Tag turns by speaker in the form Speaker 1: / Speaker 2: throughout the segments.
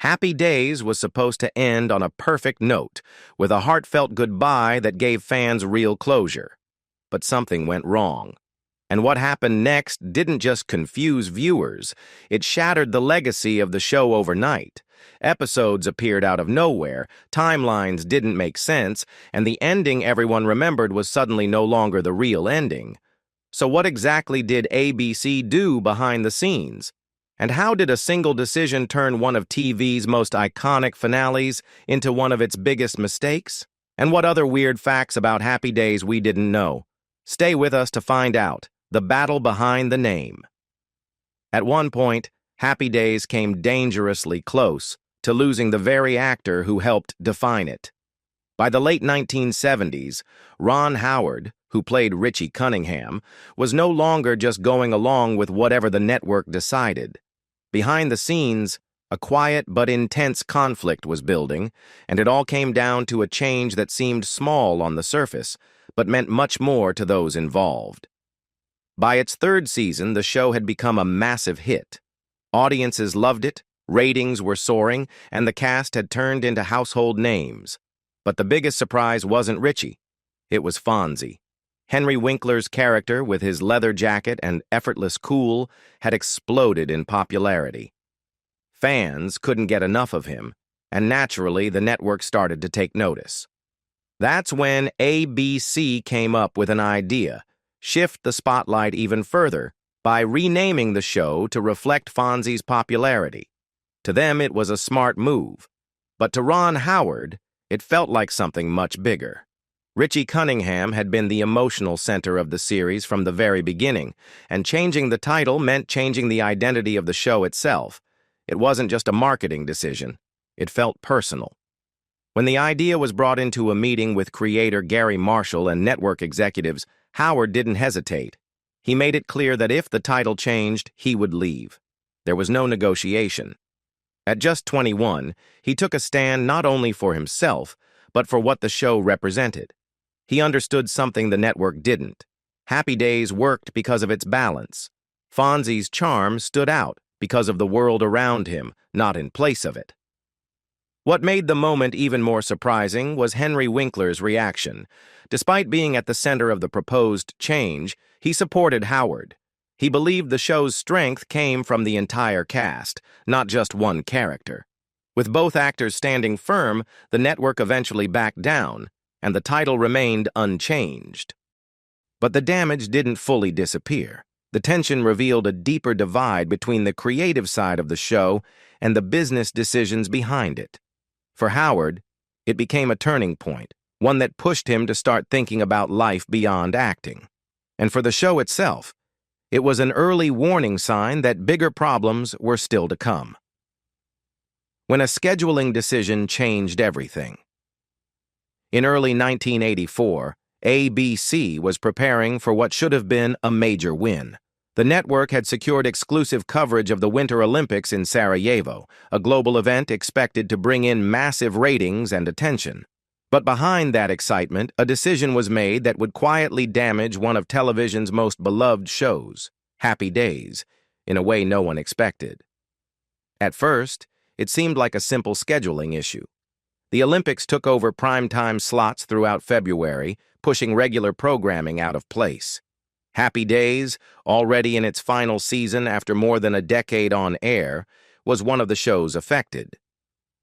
Speaker 1: Happy Days was supposed to end on a perfect note, with a heartfelt goodbye that gave fans real closure. But something went wrong. And what happened next didn't just confuse viewers, it shattered the legacy of the show overnight. Episodes appeared out of nowhere, timelines didn't make sense, and the ending everyone remembered was suddenly no longer the real ending. So what exactly did ABC do behind the scenes? And how did a single decision turn one of TV's most iconic finales into one of its biggest mistakes? And what other weird facts about Happy Days we didn't know? Stay with us to find out. The battle behind the name. At one point, Happy Days came dangerously close to losing the very actor who helped define it. By the late 1970s, Ron Howard, who played Richie Cunningham, was no longer just going along with whatever the network decided. Behind the scenes, a quiet but intense conflict was building, and it all came down to a change that seemed small on the surface, but meant much more to those involved. By its third season, the show had become a massive hit. Audiences loved it, ratings were soaring, and the cast had turned into household names. But the biggest surprise wasn't Richie. It was Fonzie. Henry Winkler's character, with his leather jacket and effortless cool, had exploded in popularity. Fans couldn't get enough of him, and naturally the network started to take notice. That's when ABC came up with an idea: shift the spotlight even further by renaming the show to reflect Fonzie's popularity. To them, it was a smart move. But to Ron Howard, it felt like something much bigger. Richie Cunningham had been the emotional center of the series from the very beginning, and changing the title meant changing the identity of the show itself. It wasn't just a marketing decision. It felt personal. When the idea was brought into a meeting with creator Gary Marshall and network executives, Howard didn't hesitate. He made it clear that if the title changed, he would leave. There was no negotiation. At just 21, he took a stand not only for himself, but for what the show represented. He understood something the network didn't. Happy Days worked because of its balance. Fonzie's charm stood out because of the world around him, not in place of it. What made the moment even more surprising was Henry Winkler's reaction. Despite being at the center of the proposed change, he supported Howard. He believed the show's strength came from the entire cast, not just one character. With both actors standing firm, the network eventually backed down, and the title remained unchanged. But the damage didn't fully disappear. The tension revealed a deeper divide between the creative side of the show and the business decisions behind it. For Howard, it became a turning point, one that pushed him to start thinking about life beyond acting. And for the show itself, it was an early warning sign that bigger problems were still to come. When a scheduling decision changed everything. In early 1984, ABC was preparing for what should have been a major win. The network had secured exclusive coverage of the Winter Olympics in Sarajevo, a global event expected to bring in massive ratings and attention. But behind that excitement, a decision was made that would quietly damage one of television's most beloved shows, Happy Days, in a way no one expected. At first, it seemed like a simple scheduling issue. The Olympics took over primetime slots throughout February, pushing regular programming out of place. Happy Days, already in its final season after more than a decade on air, was one of the shows affected.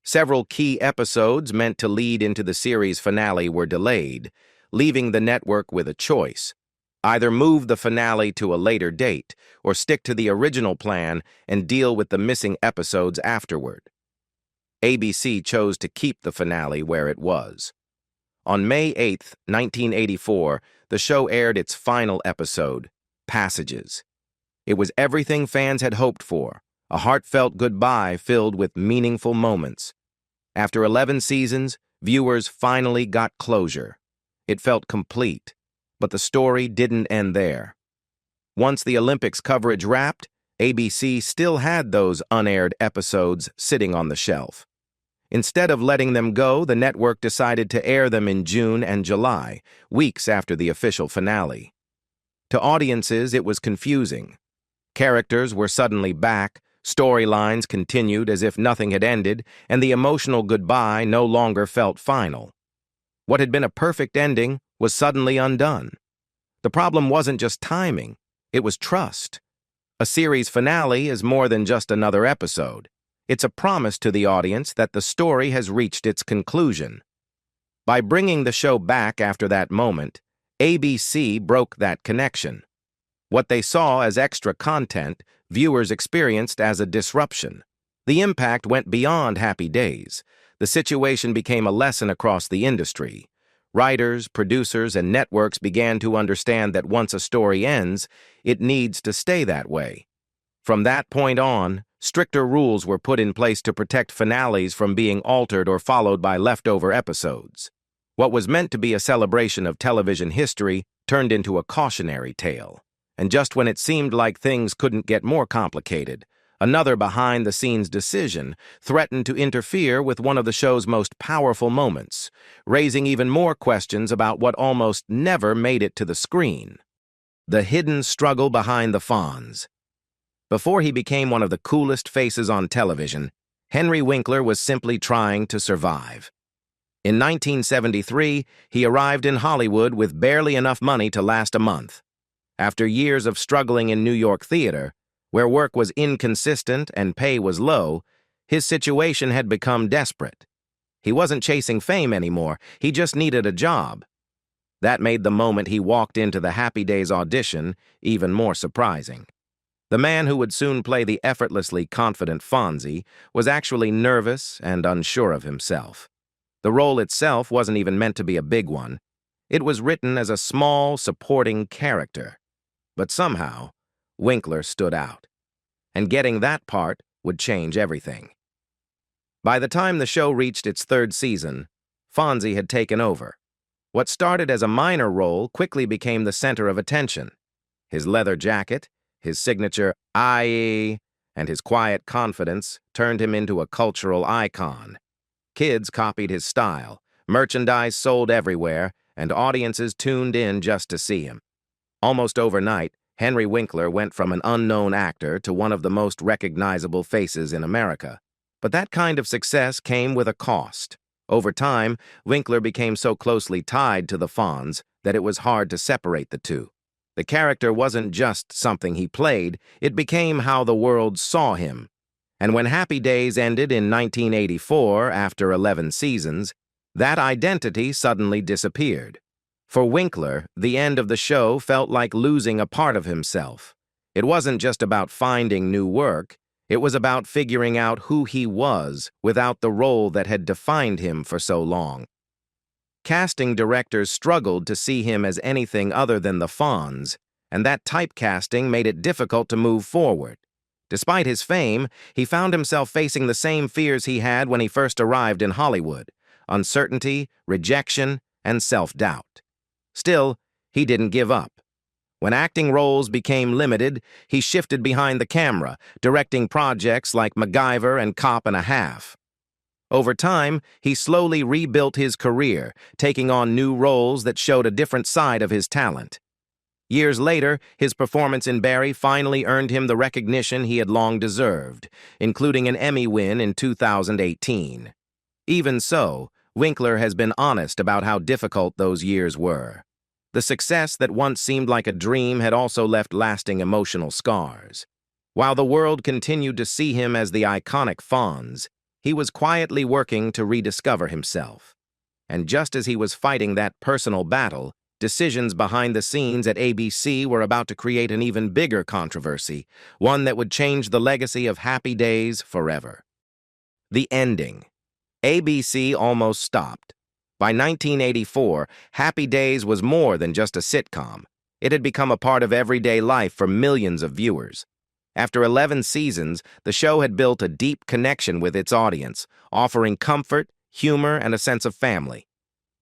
Speaker 1: Several key episodes meant to lead into the series finale were delayed, leaving the network with a choice: either move the finale to a later date or stick to the original plan and deal with the missing episodes afterward. ABC chose to keep the finale where it was. On May 8, 1984, the show aired its final episode, Passages. It was everything fans had hoped for, a heartfelt goodbye filled with meaningful moments. After 11 seasons, viewers finally got closure. It felt complete, but the story didn't end there. Once the Olympics coverage wrapped, ABC still had those unaired episodes sitting on the shelf. Instead of letting them go, the network decided to air them in June and July, weeks after the official finale. To audiences, it was confusing. Characters were suddenly back, Storylines continued as if nothing had ended, and the emotional goodbye no longer felt final. What had been a perfect ending was suddenly undone. The problem wasn't just timing, it was trust. A series finale is more than just another episode. It's a promise to the audience that the story has reached its conclusion. By bringing the show back after that moment, ABC broke that connection. What they saw as extra content, viewers experienced as a disruption. The impact went beyond Happy Days. The situation became a lesson across the industry. Writers, producers, and networks began to understand that once a story ends, it needs to stay that way. From that point on, stricter rules were put in place to protect finales from being altered or followed by leftover episodes. What was meant to be a celebration of television history turned into a cautionary tale. And just when it seemed like things couldn't get more complicated, another behind-the-scenes decision threatened to interfere with one of the show's most powerful moments, raising even more questions about what almost never made it to the screen: the hidden struggle behind the Fonz. Before he became one of the coolest faces on television, Henry Winkler was simply trying to survive. In 1973, he arrived in Hollywood with barely enough money to last a month. After years of struggling in New York theater, where work was inconsistent and pay was low, his situation had become desperate. He wasn't chasing fame anymore, he just needed a job. That made the moment he walked into the Happy Days audition even more surprising. The man who would soon play the effortlessly confident Fonzie was actually nervous and unsure of himself. The role itself wasn't even meant to be a big one. It was written as a small, supporting character. But somehow, Winkler stood out. And getting that part would change everything. By the time the show reached its third season, Fonzie had taken over. What started as a minor role quickly became the center of attention. His leather jacket, his signature "Aye," and his quiet confidence turned him into a cultural icon. Kids copied his style, merchandise sold everywhere, and audiences tuned in just to see him. Almost overnight, Henry Winkler went from an unknown actor to one of the most recognizable faces in America. But that kind of success came with a cost. Over time, Winkler became so closely tied to the Fonz that it was hard to separate the two. The character wasn't just something he played, it became how the world saw him. And when Happy Days ended in 1984, after 11 seasons, that identity suddenly disappeared. For Winkler, the end of the show felt like losing a part of himself. It wasn't just about finding new work, it was about figuring out who he was without the role that had defined him for so long. Casting directors struggled to see him as anything other than the Fonz, and that typecasting made it difficult to move forward. Despite his fame, he found himself facing the same fears he had when he first arrived in Hollywood: uncertainty, rejection, and self-doubt. Still, he didn't give up. When acting roles became limited, he shifted behind the camera, directing projects like MacGyver and Cop and a Half. Over time, he slowly rebuilt his career, taking on new roles that showed a different side of his talent. Years later, his performance in Barry finally earned him the recognition he had long deserved, including an Emmy win in 2018. Even so, Winkler has been honest about how difficult those years were. The success that once seemed like a dream had also left lasting emotional scars. While the world continued to see him as the iconic Fonz, he was quietly working to rediscover himself. And just as he was fighting that personal battle, decisions behind the scenes at ABC were about to create an even bigger controversy, one that would change the legacy of Happy Days forever. The ending. ABC almost stopped. By 1984, Happy Days was more than just a sitcom. It had become a part of everyday life for millions of viewers. After 11 seasons, the show had built a deep connection with its audience, offering comfort, humor, and a sense of family.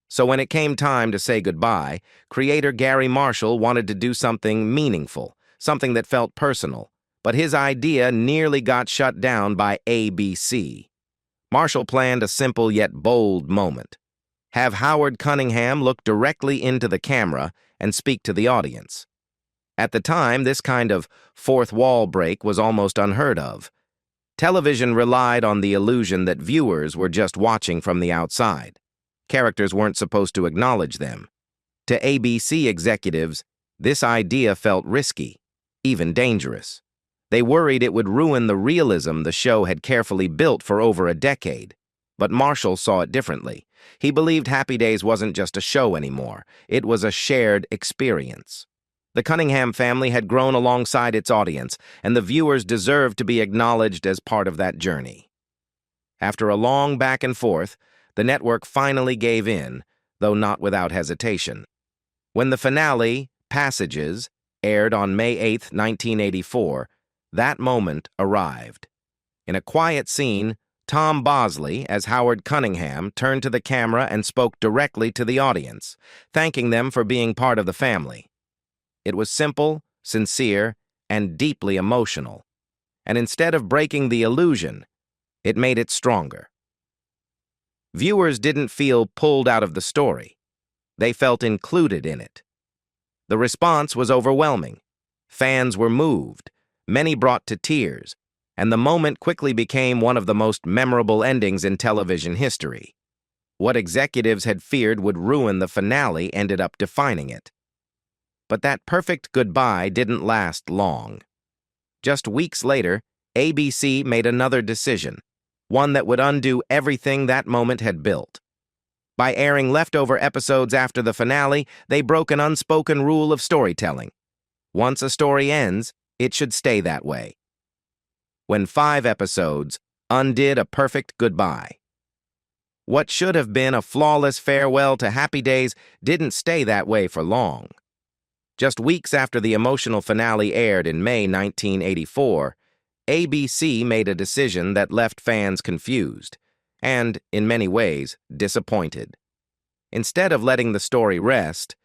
Speaker 1: So when it came time to say goodbye, creator Gary Marshall wanted to do something meaningful, something that felt personal. But his idea nearly got shut down by ABC. Marshall planned a simple yet bold moment. Have Howard Cunningham look directly into the camera and speak to the audience. At the time, this kind of fourth wall break was almost unheard of. Television relied on the illusion that viewers were just watching from the outside. Characters weren't supposed to acknowledge them. To ABC executives, this idea felt risky, even dangerous. They worried it would ruin the realism the show had carefully built for over a decade. But Marshall saw it differently. He believed Happy Days wasn't just a show anymore. It was a shared experience. The Cunningham family had grown alongside its audience, and the viewers deserved to be acknowledged as part of that journey. After a long back and forth, the network finally gave in, though not without hesitation. When the finale, Passages, aired on May 8, 1984, that moment arrived. In a quiet scene, Tom Bosley, as Howard Cunningham, turned to the camera and spoke directly to the audience, thanking them for being part of the family. It was simple, sincere, and deeply emotional. And instead of breaking the illusion, it made it stronger. Viewers didn't feel pulled out of the story. They felt included in it. The response was overwhelming. Fans were moved, many brought to tears, and the moment quickly became one of the most memorable endings in television history. What executives had feared would ruin the finale ended up defining it. But that perfect goodbye didn't last long. Just weeks later, ABC made another decision, one that would undo everything that moment had built. By airing leftover episodes after the finale, they broke an unspoken rule of storytelling. Once a story ends, it should stay that way. When 5 episodes undid a perfect goodbye. What should have been a flawless farewell to Happy Days didn't stay that way for long. Just weeks after the emotional finale aired in May 1984, ABC made a decision that left fans confused and, in many ways, disappointed. Instead of letting the story rest,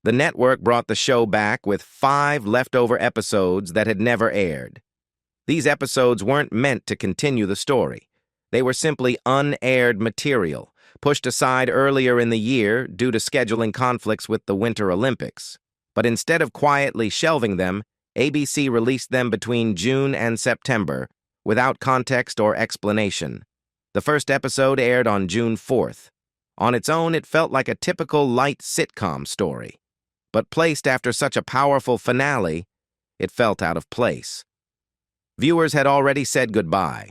Speaker 1: the network brought the show back with 5 leftover episodes that had never aired. These episodes weren't meant to continue the story. They were simply unaired material, pushed aside earlier in the year due to scheduling conflicts with the Winter Olympics. But instead of quietly shelving them, ABC released them between June and September, without context or explanation. The first episode aired on June 4th. On its own, it felt like a typical light sitcom story. But placed after such a powerful finale, it felt out of place. Viewers had already said goodbye.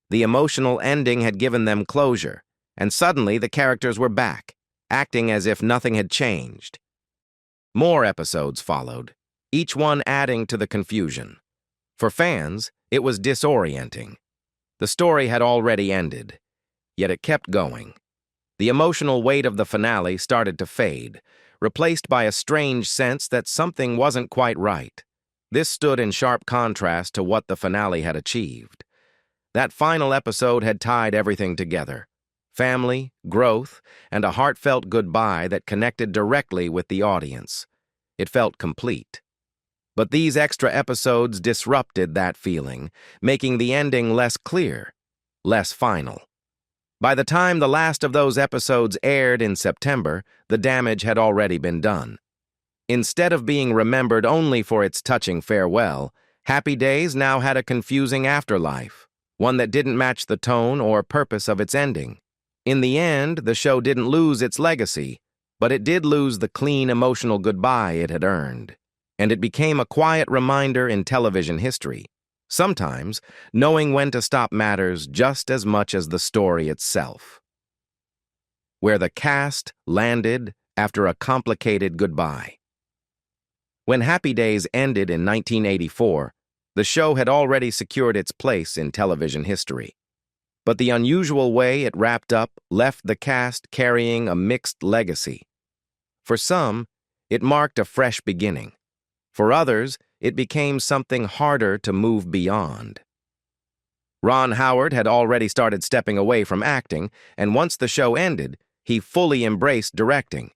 Speaker 1: The emotional ending had given them closure, and suddenly the characters were back, acting as if nothing had changed. More episodes followed, each one adding to the confusion. For fans, it was disorienting. The story had already ended, yet it kept going. The emotional weight of the finale started to fade, replaced by a strange sense that something wasn't quite right. This stood in sharp contrast to what the finale had achieved. That final episode had tied everything together: family, growth, and a heartfelt goodbye that connected directly with the audience. It felt complete. But these extra episodes disrupted that feeling, making the ending less clear, less final. By the time the last of those episodes aired in September, the damage had already been done. Instead of being remembered only for its touching farewell, Happy Days now had a confusing afterlife, one that didn't match the tone or purpose of its ending. In the end, the show didn't lose its legacy, but it did lose the clean, emotional goodbye it had earned. And it became a quiet reminder in television history. Sometimes, knowing when to stop matters just as much as the story itself. Where the cast landed after a complicated goodbye. When Happy Days ended in 1984, the show had already secured its place in television history. But the unusual way it wrapped up left the cast carrying a mixed legacy. For some, it marked a fresh beginning. For others, it became something harder to move beyond. Ron Howard had already started stepping away from acting, and once the show ended, he fully embraced directing.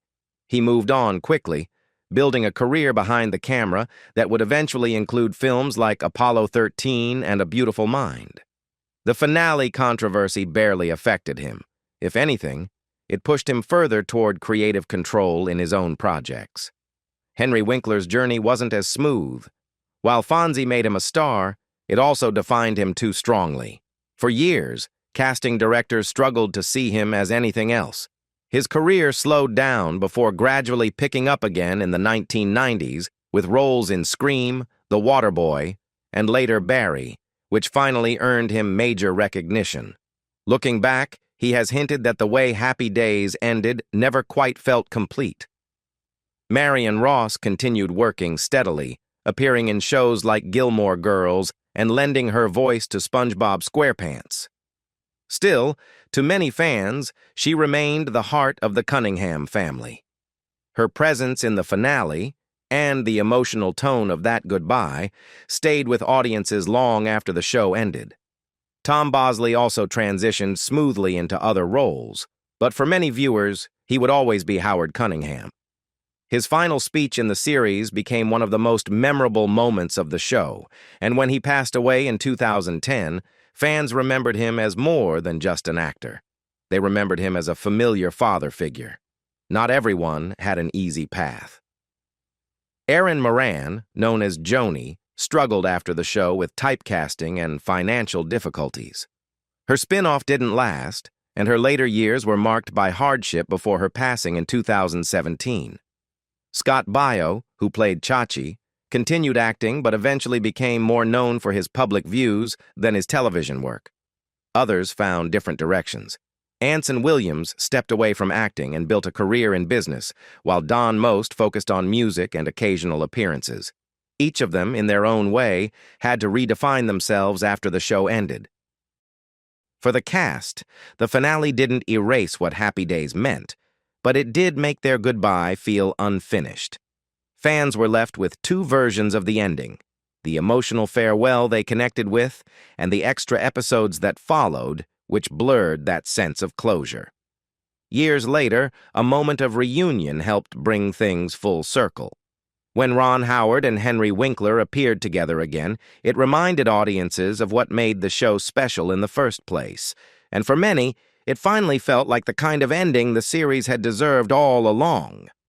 Speaker 1: He moved on quickly, building a career behind the camera that would eventually include films like Apollo 13 and A Beautiful Mind. The finale controversy barely affected him. If anything, it pushed him further toward creative control in his own projects. Henry Winkler's journey wasn't as smooth. While Fonzie made him a star, it also defined him too strongly. For years, casting directors struggled to see him as anything else. His career slowed down before gradually picking up again in the 1990s with roles in Scream, The Waterboy, and later Barry, which finally earned him major recognition. Looking back, he has hinted that the way Happy Days ended never quite felt complete. Marion Ross continued working steadily, appearing in shows like Gilmore Girls and lending her voice to SpongeBob SquarePants. Still, to many fans, she remained the heart of the Cunningham family. Her presence in the finale, and the emotional tone of that goodbye, stayed with audiences long after the show ended. Tom Bosley also transitioned smoothly into other roles, but for many viewers, he would always be Howard Cunningham. His final speech in the series became one of the most memorable moments of the show, and when he passed away in 2010, fans remembered him as more than just an actor. They remembered him as a familiar father figure. Not everyone had an easy path. Erin Moran, known as Joni, struggled after the show with typecasting and financial difficulties. Her spin-off didn't last, and her later years were marked by hardship before her passing in 2017. Scott Baio, who played Chachi, continued acting but eventually became more known for his public views than his television work. Others found different directions. Anson Williams stepped away from acting and built a career in business, while Don Most focused on music and occasional appearances. Each of them, in their own way, had to redefine themselves after the show ended. For the cast, the finale didn't erase what Happy Days meant, but it did make their goodbye feel unfinished. Fans were left with two versions of the ending: the emotional farewell they connected with, and the extra episodes that followed, which blurred that sense of closure. Years later, a moment of reunion helped bring things full circle. When Ron Howard and Henry Winkler appeared together again, it reminded audiences of what made the show special in the first place, and for many, it finally felt like the kind of ending the series had deserved all along.